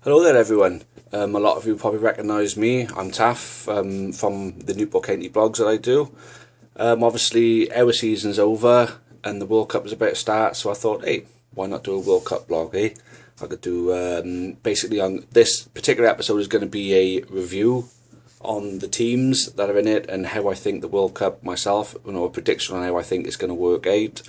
Hello there everyone. A lot of you probably recognise me. I'm Taff from the Newport County blogs that I do. Obviously our season's over and the World Cup is about to start, so I thought, hey, why not do a World Cup blog, eh? I could do, basically on this particular episode is going to be a review on the teams that are in it and how I think the World Cup myself, a prediction on how I think it's going to work out.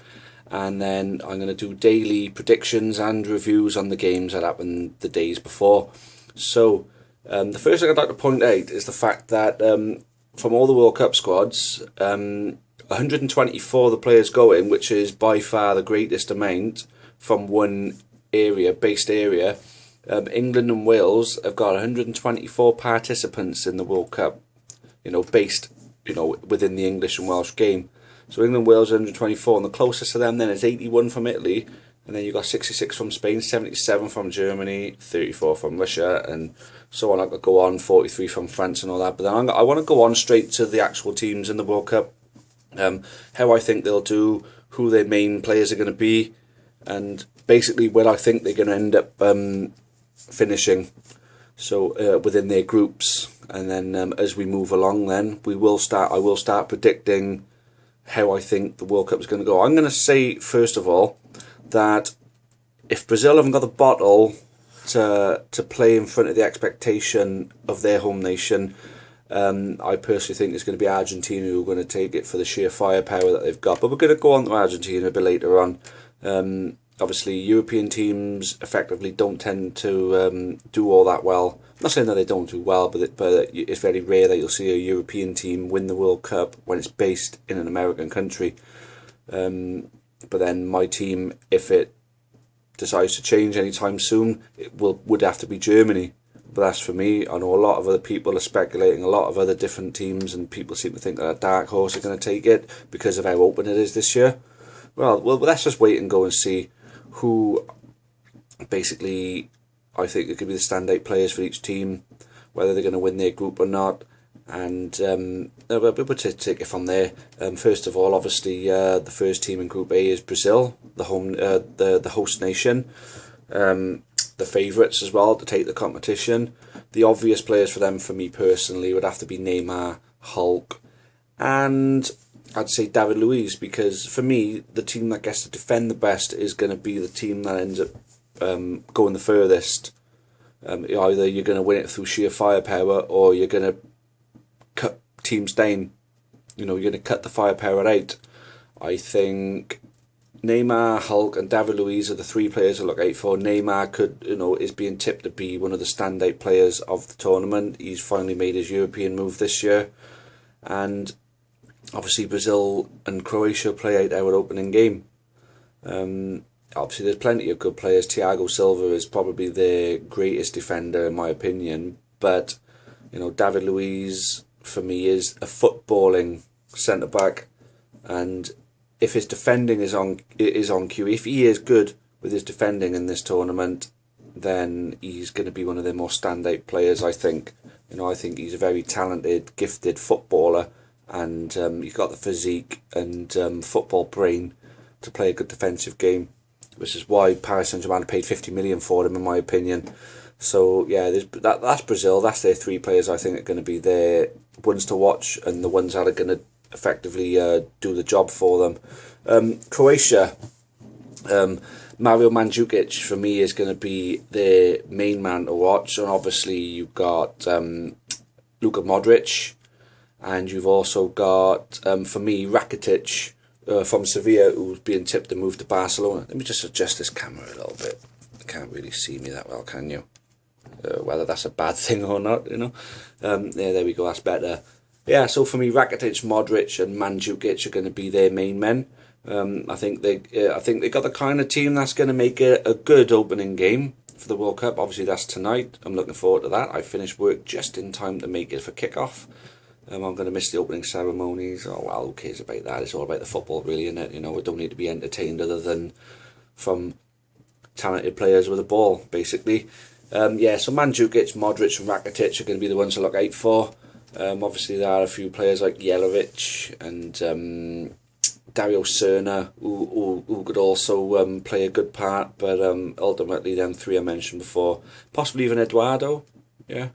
And then I'm going to do daily predictions and reviews on the games that happened the days before. So the first thing I'd like to point out is the fact that from all the World Cup squads, 124 of the players going, which is by far the greatest amount from one based area. England and Wales have got 124 participants in the World Cup, based, within the English and Welsh game. So England and Wales 124, and the closest to them then is 81 from Italy, and then you've got 66 from Spain, 77 from Germany, 34 from Russia, and so on. I could go on, 43 from France and all that. But then I want to go on straight to the actual teams in the World Cup, how I think they'll do, who their main players are going to be, and basically where I think they're going to end up finishing. So within their groups, and then as we move along, then I will start predicting how I think the World Cup is going to go. I'm going to say, first of all, that if Brazil haven't got the bottle to play in front of the expectation of their home nation, I personally think it's going to be Argentina who are going to take it for the sheer firepower that they've got. But we're going to go on to Argentina a bit later on. Obviously, European teams effectively don't tend to do all that well. I'm not saying that they don't do well, but it's very rare that you'll see a European team win the World Cup when it's based in an American country. But then my team, if it decides to change anytime soon, would have to be Germany. But that's for me. I know a lot of other people are speculating, a lot of other different teams, and people seem to think that a dark horse are going to take it because of how open it is this year. Well, let's just wait and go and see who basically I think it could be the standout players for each team, whether they're going to win their group or not, and we'll take it from there. First of all, obviously, the first team in Group A is Brazil, the host nation, the favourites as well to take the competition. The obvious players for them, for me personally, would have to be Neymar, Hulk, and I'd say David Luiz, because for me, the team that gets to defend the best is going to be the team that ends up going the furthest. Either you're going to win it through sheer firepower, or you're going to cut teams down. You're going to cut the firepower out. I think Neymar, Hulk, and David Luiz are the three players to look out for. Neymar is being tipped to be one of the standout players of the tournament. He's finally made his European move this year, and obviously Brazil and Croatia play out our opening game. Obviously there's plenty of good players. Thiago Silva is probably their greatest defender in my opinion, but David Luiz for me is a footballing centre back, and if his defending is on cue, if he is good with his defending in this tournament, then he's going to be one of their more standout players. I think he's a very talented, gifted footballer, and he's got the physique and football brain to play a good defensive game, which is why Paris Saint-Germain paid 50 million for him, in my opinion. So yeah, that's Brazil. That's their three players I think are going to be their ones to watch, and the ones that are going to effectively do the job for them. Croatia, Mario Mandzukic for me is going to be their main man to watch, and obviously you've got Luka Modric, and you've also got, for me, Rakitic from Sevilla, who's being tipped to move to Barcelona. Let me just adjust this camera a little bit. You can't really see me that well, can you? Whether that's a bad thing or not, Yeah, there we go, that's better. Yeah, so for me, Rakitic, Modric, and Mandzukic are going to be their main men. I think they got the kind of team that's going to make it a good opening game for the World Cup. Obviously, that's tonight. I'm looking forward to that. I finished work just in time to make it for kick-off. I'm going to miss the opening ceremonies. Oh well, who cares about that? It's all about the football, really, isn't it? We don't need to be entertained other than from talented players with a ball, basically. Yeah, so Mandzukic, Modric, and Rakitic are going to be the ones to look out for. Obviously, there are a few players like Jelavic and Dario Serna, who could also play a good part, but ultimately them three I mentioned before, possibly even Eduardo, yeah,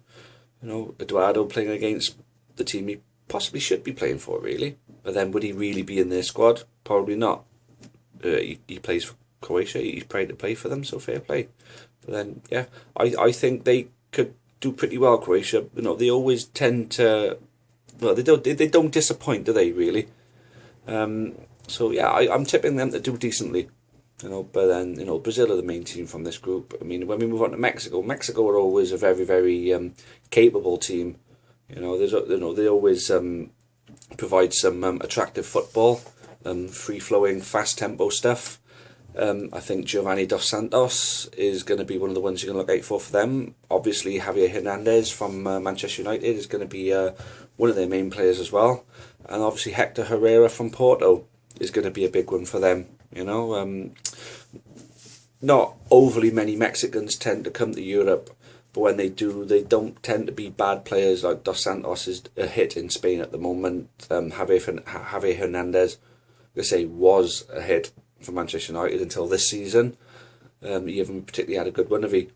Eduardo playing against the team he possibly should be playing for, really. But then would he really be in their squad? Probably not. He plays for Croatia, he's paid to play for them, so fair play. But then, yeah, I think they could do pretty well, Croatia. They always tend to, well, they don't disappoint, do they, really? So yeah, I'm tipping them to do decently. But then Brazil are the main team from this group. I mean, when we move on to Mexico are always a very, very capable team. They always provide some attractive football, free flowing, fast tempo stuff. I think Giovanni Dos Santos is going to be one of the ones you're going to look out for them. Obviously, Javier Hernandez from Manchester United is going to be one of their main players as well. And obviously Hector Herrera from Porto is going to be a big one for them. Not overly many Mexicans tend to come to Europe, but when they do, they don't tend to be bad players. Like Dos Santos is a hit in Spain at the moment. Javier Hernandez, I say, was a hit for Manchester United until this season. He haven't particularly had a good run of he.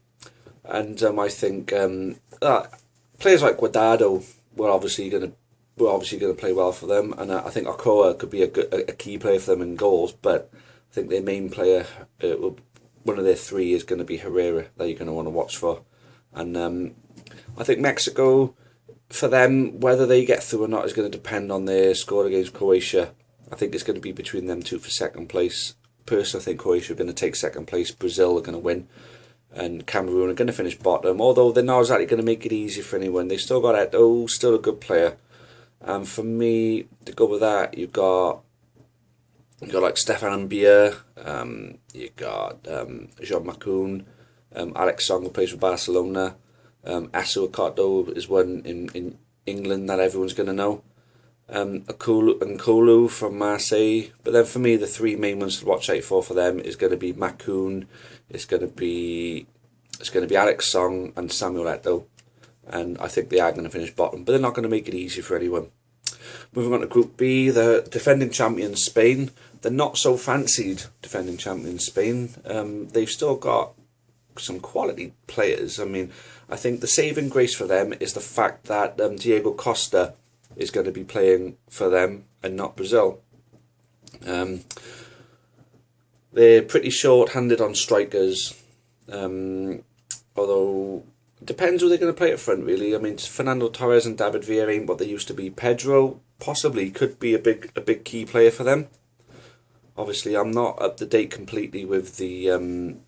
And I think players like Guardado were obviously going to play well for them, and I think Ochoa could be a key player for them in goals. But I think their main player, one of their three, is going to be Herrera that you're going to want to watch for. And I think Mexico, for them, whether they get through or not is going to depend on their score against Croatia. I think it's going to be between them two for second place. Personally, I think Croatia are going to take second place. Brazil are going to win. And Cameroon are going to finish bottom. Although they're not exactly going to make it easy for anyone. They still got Eto'o, still a good player. And for me, to go with that, you've got like Stefan Bier, you got Jean Macoun, Alex Song, who plays for Barcelona. Asu Akoto is one in England that everyone's going to know. Nkulu from Marseille. But then for me, the three main ones to watch out for them is going to be Macoun, it's going to be Alex Song and Samuel Eto'o. And I think they are going to finish bottom, but they're not going to make it easy for anyone. Moving on to Group B, the defending champions Spain. They're not so fancied defending champions Spain. They've still got some quality players. I mean, I think the saving grace for them is the fact that Diego Costa is going to be playing for them and not Brazil. They're pretty short-handed on strikers, although it depends who they're going to play up front, really. I mean, Fernando Torres and David Villa ain't what they used to be. Pedro possibly could be a big key player for them. Obviously, I'm not up to date completely with the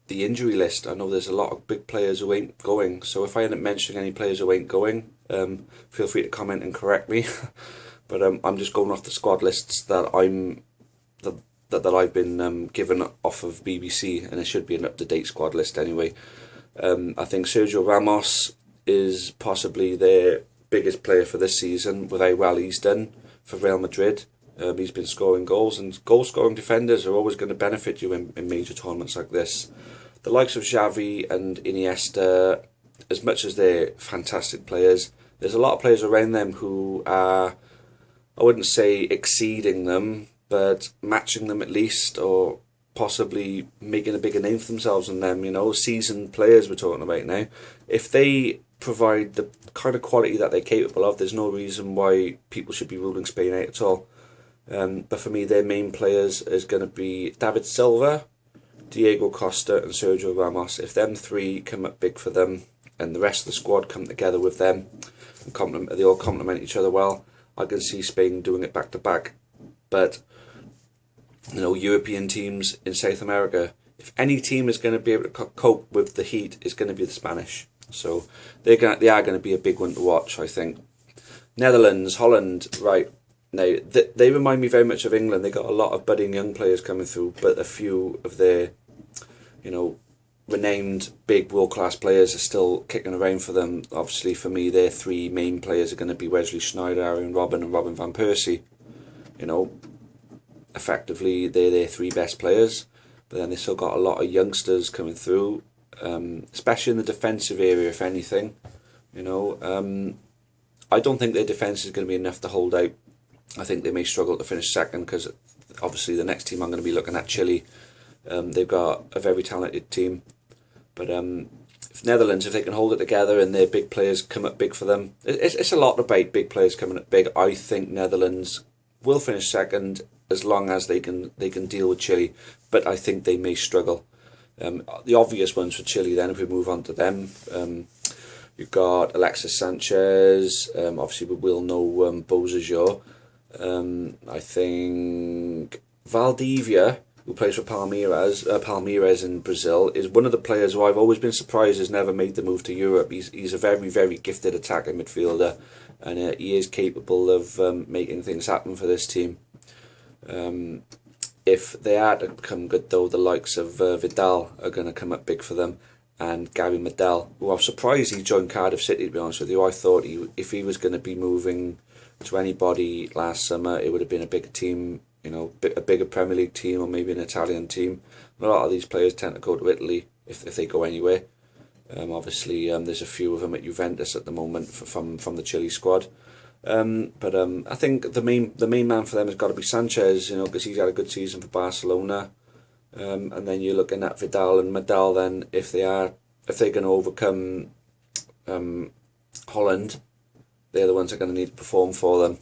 injury list. I know there's a lot of big players who ain't going, so if I end up mentioning any players who ain't going, feel free to comment and correct me. But I'm just going off the squad lists that I've been given off of BBC, and it should be an up-to-date squad list anyway. I think Sergio Ramos is possibly their biggest player for this season, with how well he's done for Real Madrid. He's been scoring goals, and goal-scoring defenders are always going to benefit you in major tournaments like this. The likes of Xavi and Iniesta, as much as they're fantastic players, there's a lot of players around them who are, I wouldn't say exceeding them, but matching them at least, or possibly making a bigger name for themselves than them. Seasoned players we're talking about now. If they provide the kind of quality that they're capable of, there's no reason why people should be ruling Spain out at all. But for me, their main players is going to be David Silva, Diego Costa and Sergio Ramos. If them three come up big for them and the rest of the squad come together with them and they all complement each other well, I can see Spain doing it back to back. But European teams in South America, if any team is going to be able to cope with the heat, it's going to be the Spanish. So they are going to be a big one to watch, I think. Netherlands, Holland, right. Now, they remind me very much of England. They got a lot of budding young players coming through, but a few of their, renowned big world-class players are still kicking around for them. Obviously, for me, their three main players are going to be Wesley Sneijder, Arjen Robben and Robin van Persie. Effectively, they're their three best players, but then they've still got a lot of youngsters coming through, especially in the defensive area, if anything. I don't think their defence is going to be enough to hold out. I think they may struggle to finish second, because obviously the next team I'm going to be looking at, Chile. They've got a very talented team, but if Netherlands, if they can hold it together and their big players come up big for them, it's a lot about big players coming up big. I think Netherlands will finish second as long as they can deal with Chile, but I think they may struggle. The obvious ones for Chile then, if we move on to them, you've got Alexis Sanchez, obviously we will know Bozajor. I think Valdivia, who plays for Palmeiras in Brazil, is one of the players who I've always been surprised has never made the move to Europe. He's a very, very gifted attacking midfielder, and he is capable of making things happen for this team. If they are to become good though, the likes of Vidal are going to come up big for them, and Gary Medel, who I'm surprised he joined Cardiff City, to be honest with you. I thought if he was going to be moving to anybody last summer, it would have been a bigger team, you know, a bigger Premier League team, or maybe an Italian team. A lot of these players tend to go to Italy if they go anywhere. Obviously, there's a few of them at Juventus at the moment from the Chile squad. But I think the main man for them has got to be Sanchez, you know, because he's had a good season for Barcelona. And then you're looking at Vidal and Medel. Then if they're going to overcome Holland, they're the ones that are going to need to perform for them.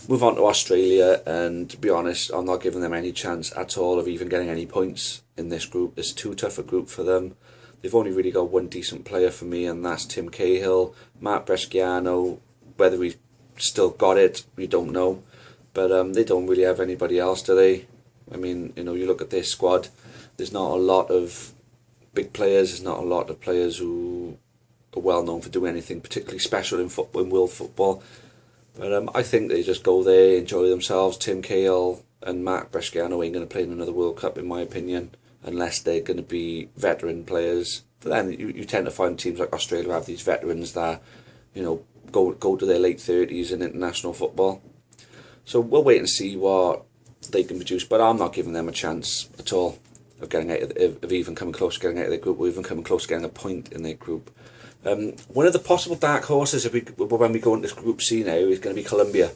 Move on to Australia, and to be honest, I'm not giving them any chance at all of even getting any points in this group. It's too tough a group for them. They've only really got one decent player for me, and that's Tim Cahill. Mark Bresciano, whether he's still got it, we don't know, but they don't really have anybody else, do they? I mean, you know, you look at this squad, there's not a lot of big players, there's not a lot of players who are well known for doing anything particularly special in football, in world football, but I think they just go there, enjoy themselves. Tim Cahill and Mark Bresciano ain't going to play in another World Cup, in my opinion, unless they're going to be veteran players. But then you tend to find teams like Australia have these veterans that, you know, go to their late 30s in international football. So we'll wait and see what they can produce, but I'm not giving them a chance at all of getting out of even coming close to getting out of their group, or even coming close to getting a point in their group. One of the possible dark horses when we go into this Group C now is going to be Colombia.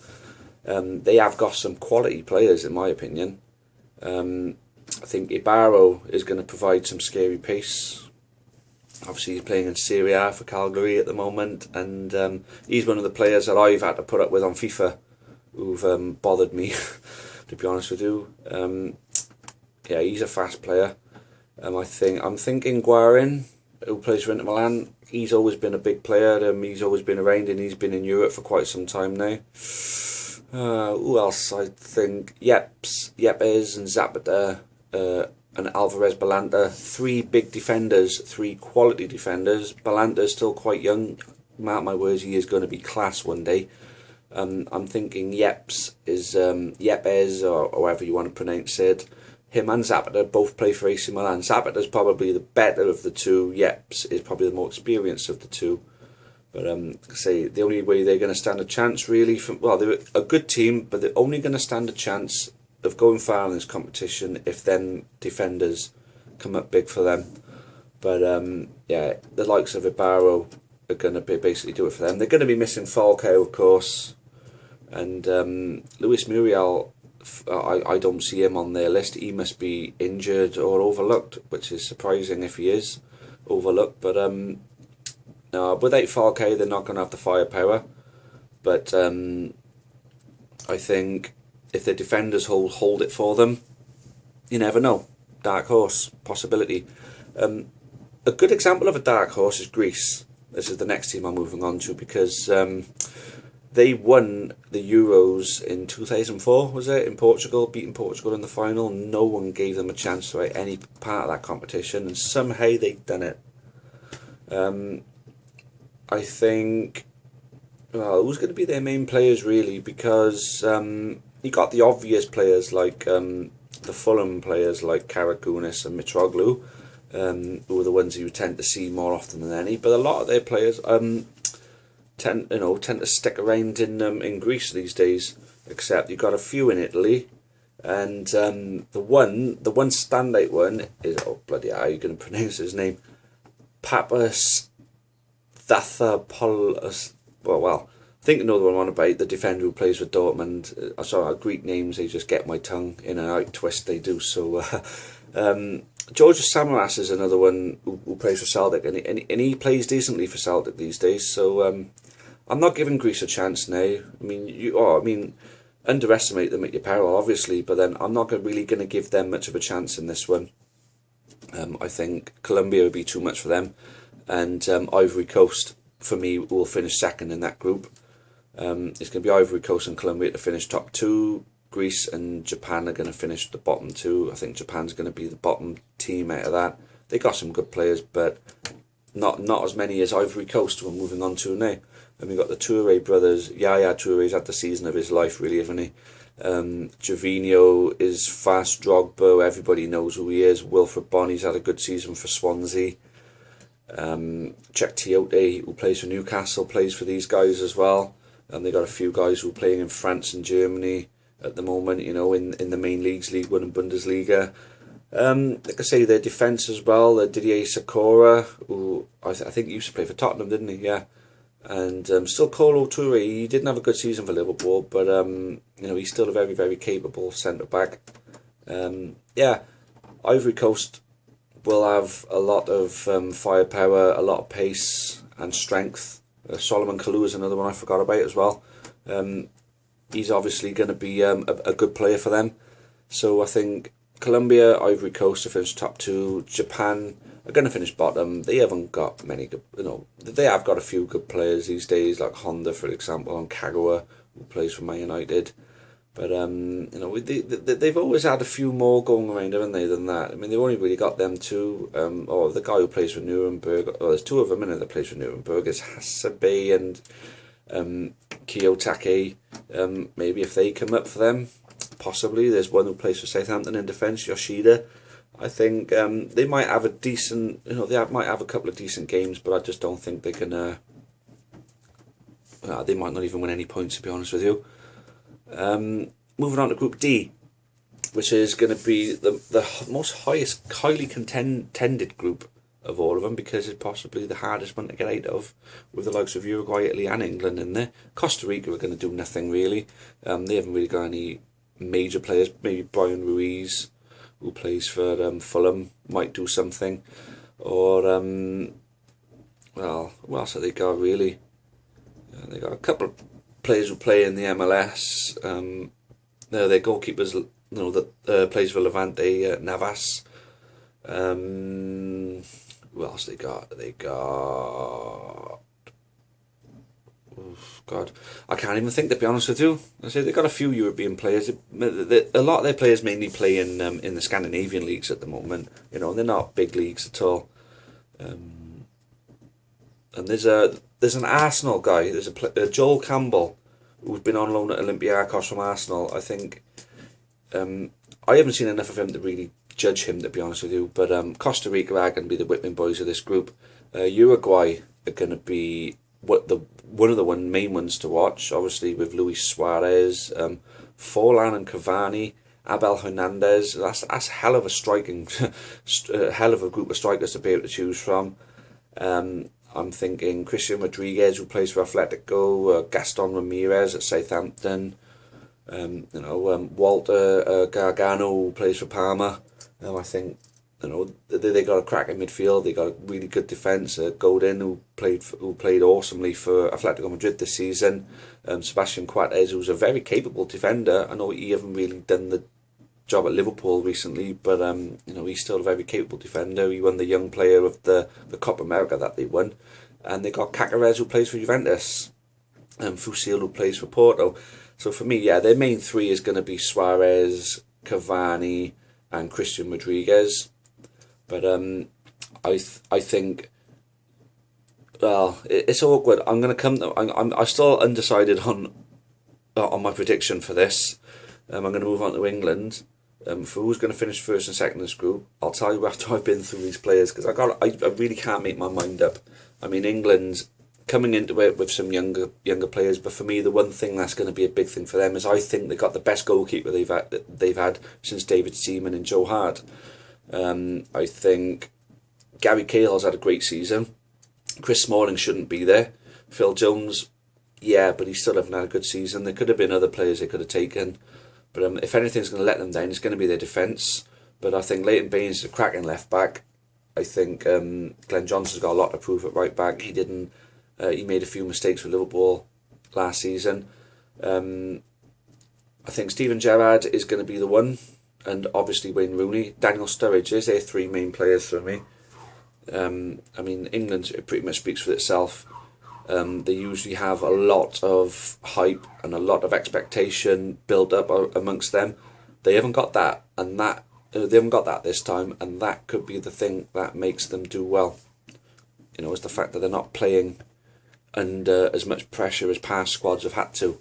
They have got some quality players, in my opinion. I think Ibarro is going to provide some scary pace. Obviously he's playing in Serie A for Calgary at the moment, and he's one of the players that I've had to put up with on FIFA who've bothered me, to be honest with you. Yeah, he's a fast player. I'm thinking Guarin, who plays for Inter Milan. He's always been a big player. He's always been around, and he's been in Europe for quite some time now. Who else? I think Yepes and Zapata and Alvarez Balanta. Three big defenders, three quality defenders. Balanta's still quite young. Mark my words, he is going to be class one day. I'm thinking Yepes or however you want to pronounce it. Him and Zapata both play for AC Milan. Zapata's probably the better of the two. Yepes is probably the more experienced of the two. But say the only way they're going to stand a chance really, they're a good team, but they're only going to stand a chance of going far in this competition if then defenders come up big for them. But yeah, the likes of Ibarro are going to basically do it for them. They're going to be missing Falcao, of course, and Luis Muriel. I don't see him on their list. He must be injured or overlooked, which is surprising if he is overlooked. But no, without Falcao, they're not going to have the firepower. But I think if the defenders hold it for them, you never know. Dark horse possibility. A good example of a dark horse is Greece. This is the next team I'm moving on to, because they won the Euros in 2004, was it, in Portugal, beating Portugal in the final. No one gave them a chance to write any part of that competition, and somehow they've done it. I think, well, who's going to be their main players really, because you got the obvious players like the Fulham players like Karakunis and Mitroglou, who are the ones you tend to see more often than any, but a lot of their players tend to stick around in Greece these days, except you've got a few in Italy, and the one standout one is, oh bloody hell, how are you going to pronounce his name? Papas Stathopoulos. Well, think another one I want about, the defender who plays for Dortmund. Sorry, Greek names, they just get my tongue in and out, twist, they do. So, Georgios Samaras is another one who plays for Celtic, and he plays decently for Celtic these days. So, I'm not giving Greece a chance now. I mean, underestimate them at your peril, obviously, but then I'm not really going to give them much of a chance in this one. I think Colombia would be too much for them, and Ivory Coast, for me, will finish second in that group. It's going to be Ivory Coast and Colombia to finish top two. Greece and Japan are going to finish the bottom two. I think Japan's going to be the bottom team out of that. They got some good players, but not as many as Ivory Coast we're moving on to now. And we've got the Touré brothers. Yaya Touré's had the season of his life, really, haven't he? Gervinho is fast. Drogba, everybody knows who he is. Wilfred Bonny's had a good season for Swansea. Cheick Tiote, who plays for Newcastle, plays for these guys as well. And they got a few guys who are playing in France and Germany at the moment, you know, in the main leagues, League One and Bundesliga. Like I say, their defence as well. Didier Sakura, who I think used to play for Tottenham, didn't he? Yeah. And still Kolo Touré, he didn't have a good season for Liverpool, but you know, he's still a very, very capable centre-back. Yeah, Ivory Coast will have a lot of firepower, a lot of pace and strength. Solomon Kalou is another one I forgot about as well. He's obviously going to be a good player for them. So I think Colombia, Ivory Coast to finish top two. Japan are going to finish bottom. They haven't got many good, you know, they have got a few good players these days, like Honda, for example, and Kagawa, who plays for Man United. But, you know, they've always had a few more going around, haven't they, than that. I mean, they've only really got them two. Or the guy who plays for Nuremberg, there's two of them in it that plays for Nuremberg, is Hasebe and Kiyotake. Maybe if they come up for them, possibly. There's one who plays for Southampton in defence, Yoshida. I think they might have a decent, you know, might have a couple of decent games, but I just don't think they can. They might not even win any points, to be honest with you. Moving on to Group D, which is going to be the most highly contended group of all of them, because it's possibly the hardest one to get out of, with the likes of Uruguay, Italy and England in there. Costa Rica are going to do nothing really. They haven't really got any major players. Maybe Brian Ruiz, who plays for Fulham, might do something. Or, well, what else have they got really? They got a couple of players who play in the MLS. Their goalkeepers, you know, that plays for Levante, Navas. Who else they got? They got... Oh, God, I can't even think, to be honest with you. I say they got a few European players. A lot of their players mainly play in the Scandinavian leagues at the moment. You know, they're not big leagues at all. And there's an Arsenal guy. There's a Joel Campbell, who's been on loan at Olympiacos from Arsenal. I think I haven't seen enough of him to really judge him, to be honest with you. But Costa Rica are going to be the whipping boys of this group. Uruguay are going to be one of the main ones to watch, obviously, with Luis Suarez, Forlan and Cavani, Abel Hernandez. That's hell of a striking, hell of a group of strikers to be able to choose from. I'm thinking Christian Rodriguez, who plays for Atletico, Gaston Ramirez at Southampton, you know, Walter Gargano, who plays for Parma. I think, you know, they got a cracking midfield. They got a really good defence. Godin, who played awesomely for Atletico Madrid this season. Sebastian Coates, who's a very capable defender. I know he hasn't really done the job at Liverpool recently, but you know, he's still a very capable defender. He won the Young Player of the Copa America that they won. And they got Caceres, who plays for Juventus, and Fusil, who plays for Porto. So for me, yeah, their main three is going to be Suarez, Cavani, and Christian Rodriguez. But I think, well, it's awkward. I'm going to come. I'm still undecided on my prediction for this. I'm going to move on to England. For who's going to finish first and second in this group, I'll tell you after I've been through these players, because I really can't make my mind up. I mean, England's coming into it with some younger players, but for me, the one thing that's going to be a big thing for them is I think they got the best goalkeeper they've had since David Seaman and Joe Hart. I think Gary Cahill's had a great season. Chris Smalling shouldn't be there. Phil Jones, Yeah, but he still haven't had a good season. There could have been other players they could have taken. But if anything's going to let them down, it's going to be their defence. But I think Leighton Baines is a cracking left back. I think Glenn Johnson's got a lot to prove at right back. He didn't. He made a few mistakes with Liverpool last season. I think Steven Gerrard is going to be the one, and obviously Wayne Rooney, Daniel Sturridge. There's their three main players for me. I mean, England, it pretty much speaks for itself. They usually have a lot of hype and a lot of expectation built up amongst them. They haven't got that, and they haven't got that this time, and that could be the thing that makes them do well. You know, is the fact that they're not playing under as much pressure as past squads have had to.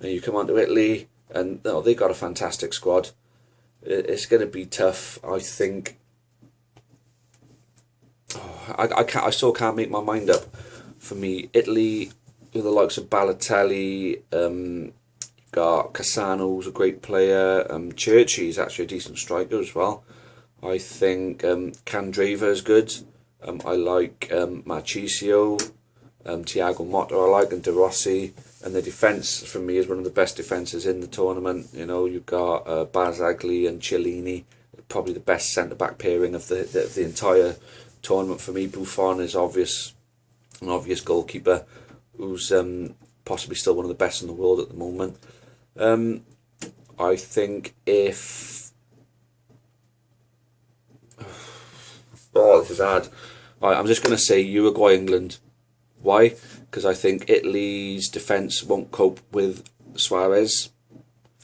And you come on to Italy, and they've got a fantastic squad. It's going to be tough, I think. I still can't make my mind up. For me, Italy, with the likes of Balotelli, got Cassano, who's a great player. Churchy's actually a decent striker as well. I think Candreva is good. I like Marchisio, Thiago Motta I like, and De Rossi. And the defence, for me, is one of the best defences in the tournament. You know, you've got Barzagli and Chiellini, probably the best centre-back pairing of the entire tournament for me. Buffon is an obvious goalkeeper, who's possibly still one of the best in the world at the moment. I think if... Oh, this is hard. I'm just going to say Uruguay, England. Why? Because I think Italy's defence won't cope with Suarez.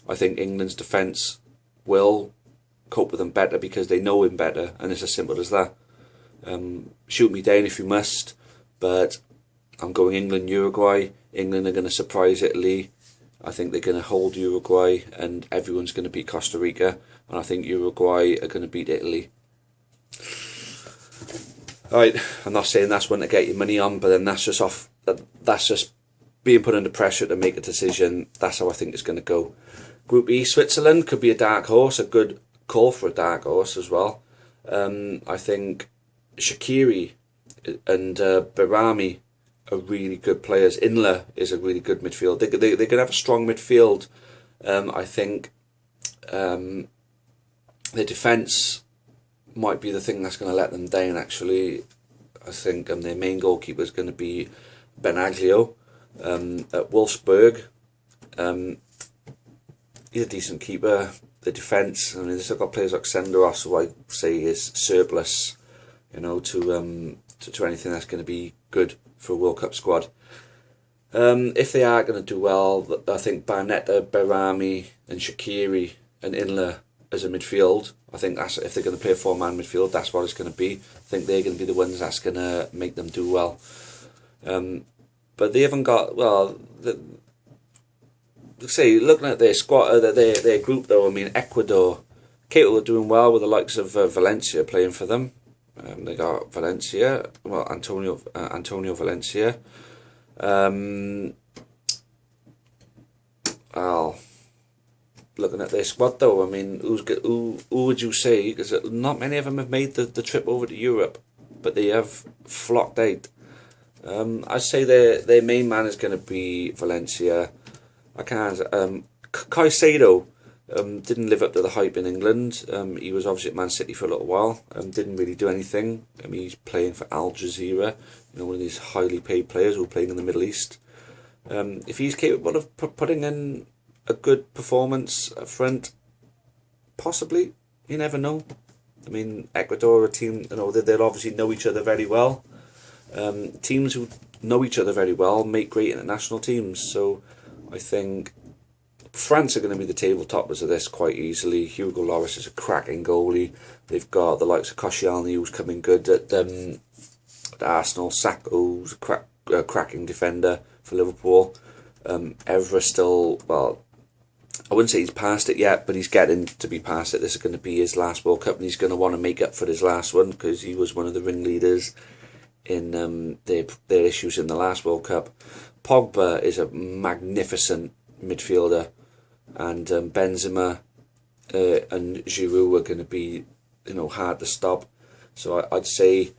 I think England's defence will cope with him better because they know him better, and it's as simple as that. Shoot me down if you must, but I'm going England, Uruguay. England are going to surprise Italy. I think they're going to hold Uruguay, and everyone's going to beat Costa Rica, and I think Uruguay are going to beat Italy. Right, I'm not saying that's one to get your money on, but then that's just being put under pressure to make a decision. That's how I think it's going to go. Group E, Switzerland could be a dark horse, a good call for a dark horse as well. I think Shaqiri and Berami are really good players. Inler is a really good midfield. They could have a strong midfield. I think their defence might be the thing that's going to let them down, actually. I think their main goalkeeper is going to be Benaglio at Wolfsburg. He's a decent keeper. The defence, I mean, they've still got players like Senderos, who I say is surplus, you know, to anything that's going to be good for a World Cup squad. If they are going to do well, I think Barnetta, Berami and Shaqiri and Inler as a midfield, I think that's, if they're going to play a four-man midfield, that's what it's going to be. I think they're going to be the ones that's going to make them do well. But they haven't got, well, say, looking at their squad, their group though, I mean, Ecuador, capable of doing well with the likes of Valencia playing for them. They got Valencia, well, Antonio Valencia. Well, looking at their squad though, I mean, who would you say? Because not many of them have made the trip over to Europe, but they have flocked out. I'd say their main man is going to be Valencia. I can't. Caicedo didn't live up to the hype in England. He was obviously at Man City for a little while. Didn't really do anything. I mean, he's playing for Al Jazeera, you know, one of these highly paid players who are playing in the Middle East. If he's capable of putting in a good performance up front, possibly. You never know. I mean, Ecuador are a team, you know, they'll obviously know each other very well. Teams who know each other very well make great international teams. So I think France are going to be the table toppers of this quite easily. Hugo Lloris is a cracking goalie. They've got the likes of Koscielny, who's coming good at Arsenal. Sacco, who's a cracking defender for Liverpool. Evra still, well, I wouldn't say he's past it yet, but he's getting to be past it. This is going to be his last World Cup, and he's going to want to make up for his last one because he was one of the ringleaders in their issues in the last World Cup. Pogba is a magnificent midfielder, and Benzema and Giroud are going to be, you know, hard to stop. So I'd say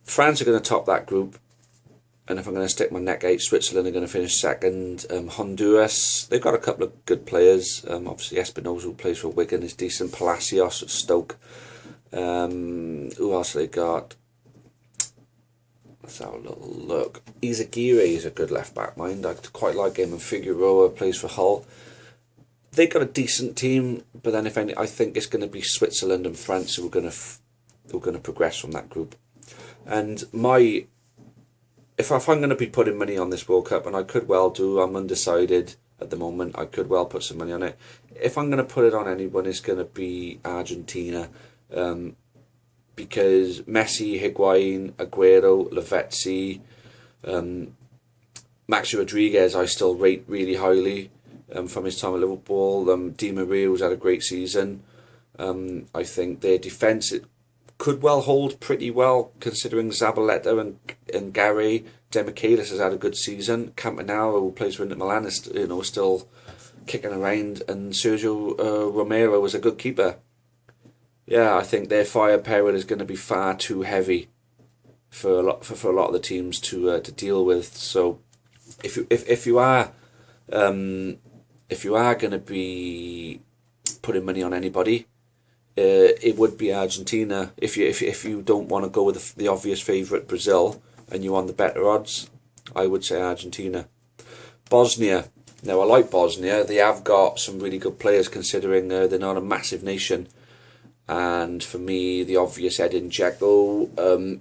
France are going to top that group. And if I'm going to stick my neck out, Switzerland are going to finish second. Honduras, they've got a couple of good players. Obviously Espinosa, who plays for Wigan, is decent. Palacios at Stoke. Who else have they got? Let's have a little look. Izaguirre is a good left back, mind. I quite like him. And Figueroa plays for Hull. They got a decent team, but then if any, I think it's going to be Switzerland and France who are going to progress from that group. And if I'm going to be putting money on this World Cup, and I could well do, I'm undecided at the moment. I could well put some money on it. If I'm going to put it on anyone, it's going to be Argentina. Because Messi, Higuain, Aguero, Lavezzi, Maxi Rodriguez I still rate really highly from his time at Liverpool. Di Maria's had a great season. I think their defence could well hold pretty well, considering Zabaleta and Gary. Demichelis has had a good season. Campanaro, who plays for Inter Milan, is still kicking around, and Sergio Romero was a good keeper. Yeah, I think their firepower is going to be far too heavy for a lot of the teams to deal with. So, if you are going to be putting money on anybody, it would be Argentina. If you don't want to go with the obvious favourite Brazil and you want the better odds, I would say Argentina. Bosnia. Now I like Bosnia. They have got some really good players, considering they're not a massive nation. And for me, the obvious Edin Dzeko.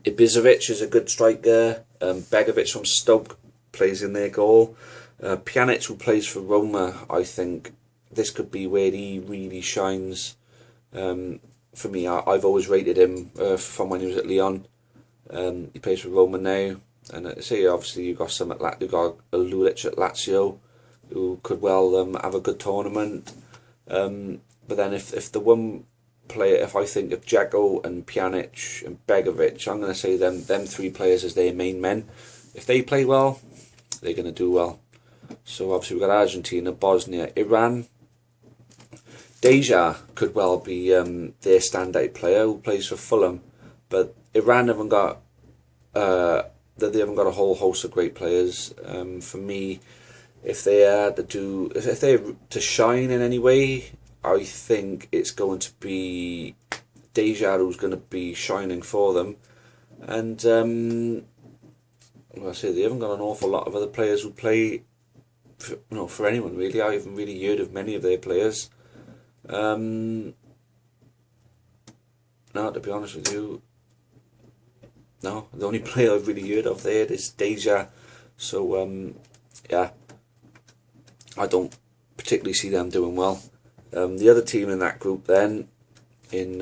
Ibisevic is a good striker. Begovic from Stoke plays in their goal. Pjanic, who plays for Roma, I think this could be where he really shines. For me, I've always rated him from when he was at Lyon. He plays for Roma now. And say obviously you've got some you've got Lulic at Lazio, who could well have a good tournament. But then if the one player, if I think of Dzeko and Pjanic and Begovic, I'm going to say them three players as their main men. If they play well, they're going to do well. So obviously we've got Argentina, Bosnia, Iran. Deja could well be their standout player, who plays for Fulham, but Iran haven't got they haven't got a whole host of great players. For me, if they're to shine in any way, I think it's going to be Deja who's going to be shining for them. And I say they haven't got an awful lot of other players who play for anyone really. I haven't really heard of many of their players. No, to be honest with you, no, the only player I've really heard of there is Deja. So yeah, I don't particularly see them doing well. The other team in that group then, in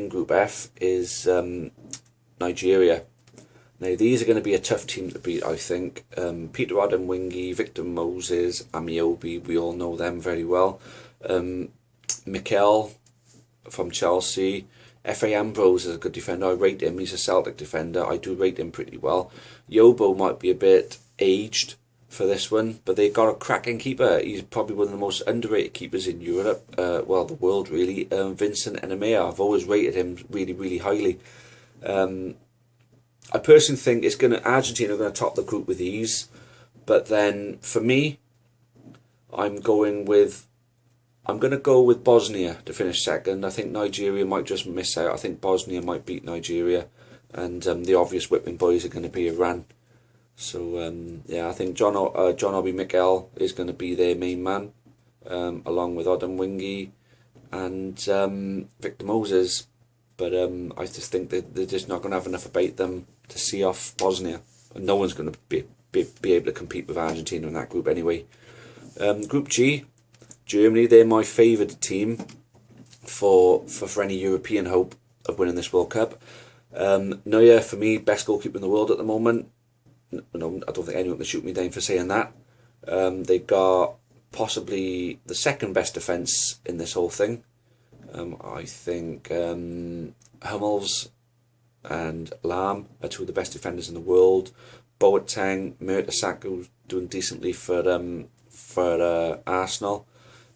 Group F, is Nigeria. Now these are going to be a tough team to beat, I think. Peter Odemwingie, Victor Moses, Amiobi, we all know them very well. Mikel from Chelsea. F.A. Ambrose is a good defender. I rate him. He's a Celtic defender. I do rate him pretty well. Yobo might be a bit aged for this one, but they got a cracking keeper. He's probably one of the most underrated keepers in Europe, well, the world really. Vincent Enamea. I've always rated him really, really highly. I personally think Argentina are going to top the group with ease, but then for me, I'm going to go with Bosnia to finish second. I think Nigeria might just miss out. I think Bosnia might beat Nigeria, and the obvious whipping boys are going to be Iran. So yeah, I think John Obi Mikel is going to be their main man, along with Odemwingie and Victor Moses. But I just think that they're just not going to have enough about them to see off Bosnia, and no one's going to be able to compete with Argentina in that group anyway. Group G, Germany, they're my favourite team for any European hope of winning this World Cup. Neuer, for me, best goalkeeper in the world at the moment. No, I don't think anyone can shoot me down for saying that. They've got possibly the second best defence in this whole thing. I think Hummels and Lahm are two of the best defenders in the world. Boateng, Mertesacker, who's doing decently for Arsenal.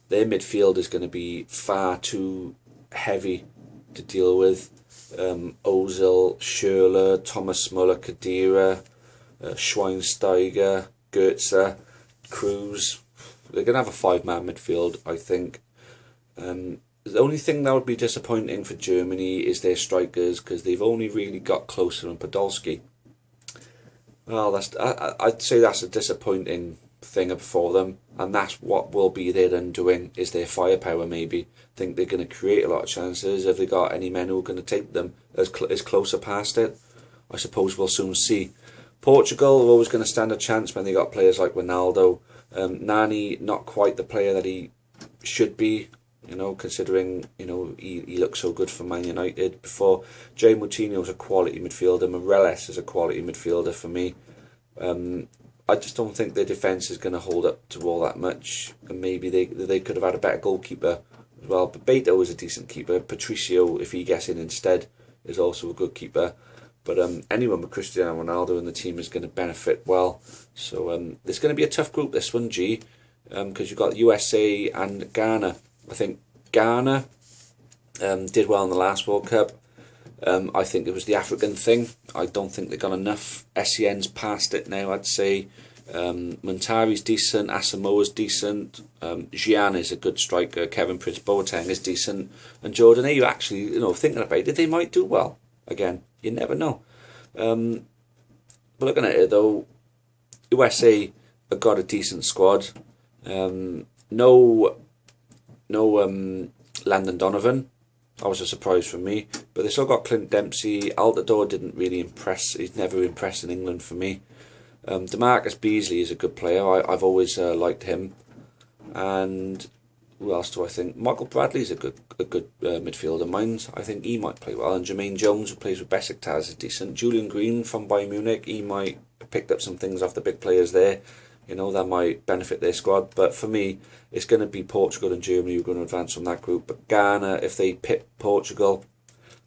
Their midfield is going to be far too heavy to deal with. Ozil, Schürrle, Thomas Muller, Khedira. Schweinsteiger, Goetze, Cruz. They're going to have a five-man midfield, I think. The only thing that would be disappointing for Germany is their strikers, because they've only really got Klose and Podolski. Well, I'd say that's a disappointing thing for them, and that's what will be their undoing, is their firepower. Maybe think they're going to create a lot of chances. Have they got any men who are going to take them as closer past it? I suppose we'll soon see. Portugal are always going to stand a chance when they got players like Ronaldo. Nani, not quite the player that he should be, considering, he looked so good for Man United before. Jay Moutinho's a quality midfielder. Morelos is a quality midfielder for me. I just don't think their defence is going to hold up to all that much. And maybe they could have had a better goalkeeper as well. But Beto is a decent keeper. Patricio, if he gets in instead, is also a good keeper. But anyone with Cristiano Ronaldo in the team is going to benefit well. So it's going to be a tough group, this one, G, because you've got USA and Ghana. I think Ghana did well in the last World Cup. I think it was the African thing. I don't think they got enough. SEN's past it now, I'd say. Montari's decent. Asamoah's decent. Gian is a good striker. Kevin Prince Boateng is decent. And Jordan Ayew, actually, thinking about it, they might do well. Again, you never know. But looking at it, though, USA have got a decent squad. No Landon Donovan. That was a surprise for me. But they still got Clint Dempsey. Altidore didn't really impress. He's never impressed in England for me. DeMarcus Beasley is a good player. I've always liked him. And who else do I think? Michael Bradley's a good midfielder. I think he might play well. And Jermaine Jones, who plays with Besiktas, is decent. Julian Green from Bayern Munich, he might have picked up some things off the big players there. That might benefit their squad. But for me, it's going to be Portugal and Germany who are going to advance from that group. But Ghana, if they pit Portugal,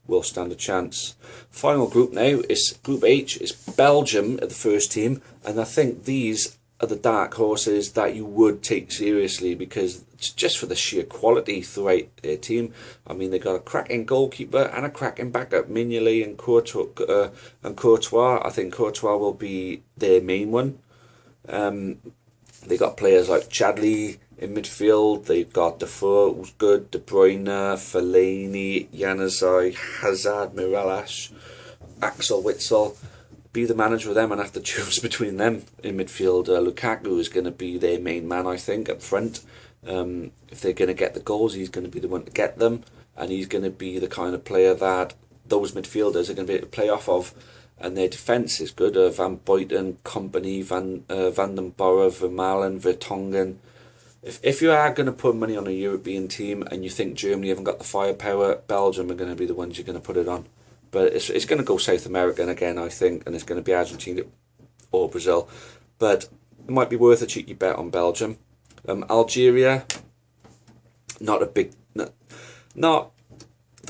will stand a chance. Final group now is Group H. It's Belgium at the first team. And I think these are the dark horses that you would take seriously, because just for the sheer quality throughout their team. I mean, they got a cracking goalkeeper and a cracking backup, Mignolet and Courtois. I think Courtois will be their main one. They got players like Chadli in midfield. They've got Defoe, who's good, De Bruyne, Fellaini, Januzaj, Hazard, Mirallas, Axel Witsel. Be the manager of them and have to choose between them in midfield. Lukaku is going to be their main man, I think, up front. If they're going to get the goals, he's going to be the one to get them, and he's going to be the kind of player that those midfielders are going to be able to play off of. And their defence is good. Van Buiten, Company, Van den Borre, Vermaelen, Vertonghen. If you are going to put money on a European team and you think Germany haven't got the firepower, Belgium are going to be the ones you're going to put it on. But it's going to go South American again, I think, and it's going to be Argentina or Brazil. But it might be worth a cheeky bet on Belgium. Algeria, not the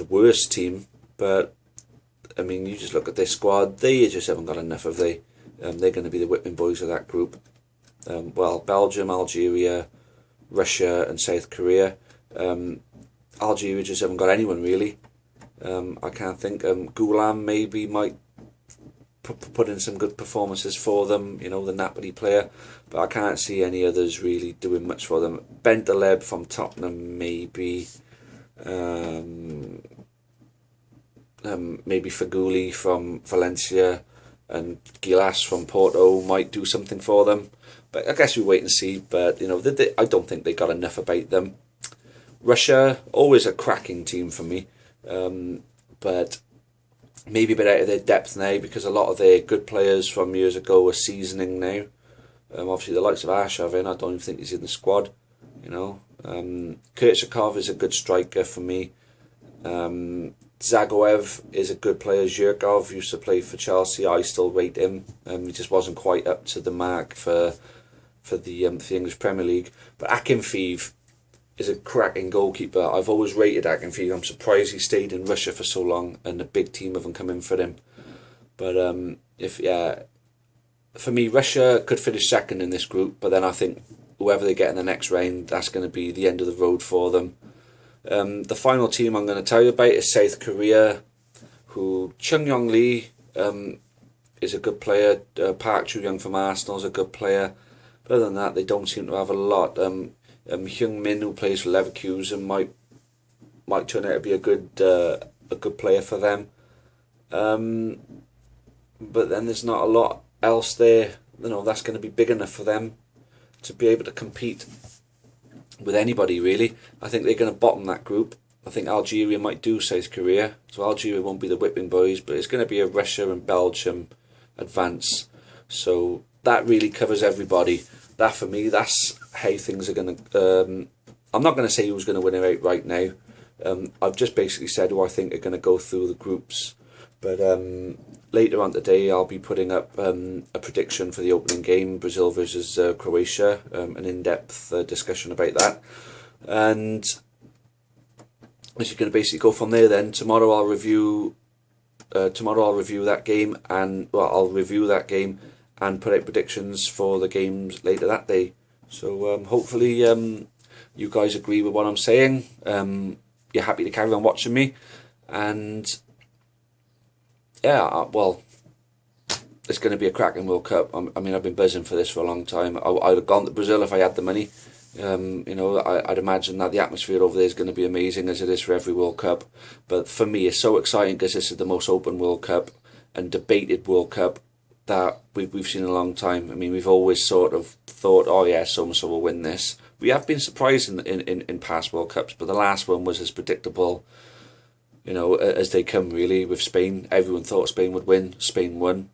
worst team, but I mean, you just look at their squad, they just haven't got enough, have they? They're going to be the whipping boys of that group. Belgium, Algeria, Russia and South Korea. Algeria just haven't got anyone, really. I can't think. Goulam maybe might put in some good performances for them, the Napoli player. But I can't see any others really doing much for them. Bentaleb from Tottenham, maybe. Maybe Feghouli from Valencia and Gilas from Porto might do something for them. But I guess we wait and see. But, I don't think they got enough about them. Russia, always a cracking team for me. But maybe a bit out of their depth now, because a lot of their good players from years ago are seasoning now. Obviously, the likes of Arshavin, I don't even think he's in the squad. Kirchakov is a good striker for me. Zagoev is a good player. Zhirkov used to play for Chelsea. I still rate him. He just wasn't quite up to the mark for the English Premier League. But Akinfeev is a cracking goalkeeper. I've always rated Akinfeev. I'm surprised he stayed in Russia for so long and a big team haven't come in for him. But for me, Russia could finish second in this group. But then I think whoever they get in the next round, that's going to be the end of the road for them. The final team I'm going to tell you about is South Korea, who Chung Yong Lee is a good player. Park Chu-young from Arsenal is a good player. But other than that, they don't seem to have a lot. Heung-min, who plays for Leverkusen, might turn out to be a good player for them. But then there's not a lot else there, that's going to be big enough for them to be able to compete with anybody, really. I think they're going to bottom that group. I think Algeria might do South Korea, so Algeria won't be the whipping boys, but it's going to be a Russia and Belgium advance. So that really covers everybody. That, for me, that's how things are going to... I'm not going to say who's going to win it right now. I've just basically said who I think are going to go through the groups. But later on today, I'll be putting up a prediction for the opening game, Brazil versus Croatia, an in-depth discussion about that. And as you're going to basically go from there, then tomorrow I'll review that game, and I'll review that game and put out predictions for the games later that day. So hopefully you guys agree with what I'm saying. You're happy to carry on watching me, and yeah, well, it's going to be a cracking World Cup. I mean, I've been buzzing for this for a long time. I'd have gone to Brazil if I had the money. I'd imagine that the atmosphere over there is going to be amazing, as it is for every World Cup. But for me, it's so exciting because this is the most open World Cup and debated World Cup that we've seen in a long time. I mean, we've always sort of thought, oh yeah, so-and-so will win this. We have been surprised in past World Cups, but the last one was as predictable, as they come, really, with Spain. Everyone thought Spain would win. Spain won.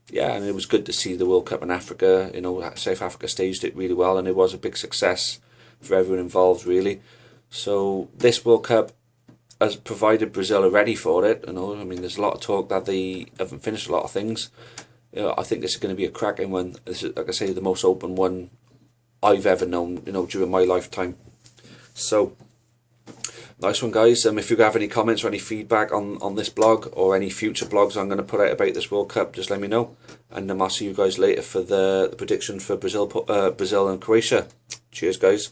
Yeah, and it was good to see the World Cup in Africa. South Africa staged it really well, and it was a big success for everyone involved, really. So this World Cup has provided Brazil are ready for it. I mean, there's a lot of talk that they haven't finished a lot of things. I think this is going to be a cracking one. This is, like I say, the most open one I've ever known, during my lifetime. So, nice one, guys. If you have any comments or any feedback on this blog or any future blogs I'm going to put out about this World Cup, just let me know. And I'll see you guys later for the prediction for Brazil and Croatia. Cheers, guys.